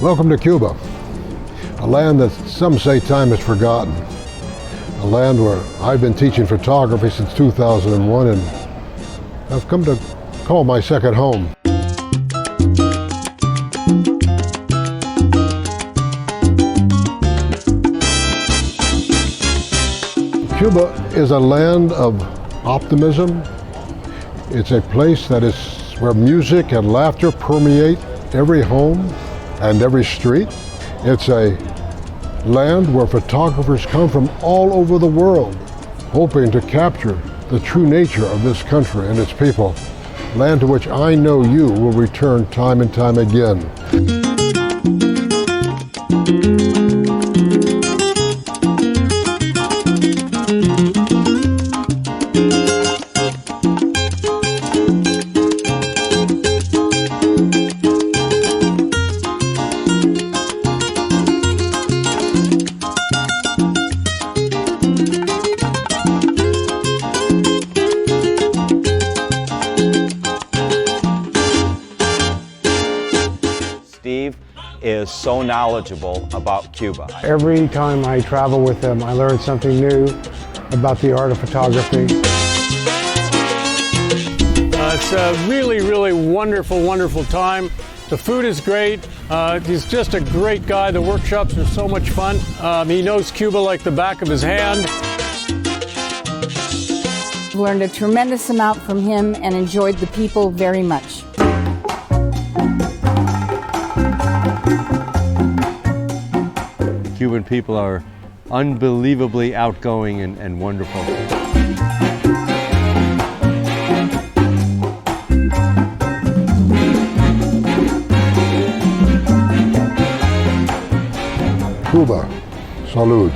Welcome to Cuba, a land that some say time has forgotten. A land where I've been teaching photography since 2001 and I've come to call my second home. Cuba is a land of optimism. It's a place that is where music and laughter permeate every home and every street. It's a land where photographers come from all over the world, hoping to capture the true nature of this country and its people, land to which I know you will return time and time again. Steve is so knowledgeable about Cuba. Every time I travel with him, I learn something new about the art of photography. It's a really wonderful time. The food is great. He's just a great guy. The workshops are so much fun. He knows Cuba like the back of his hand. Learned a tremendous amount from him and enjoyed the people very much. Cuban people are unbelievably outgoing and wonderful. Cuba, salud.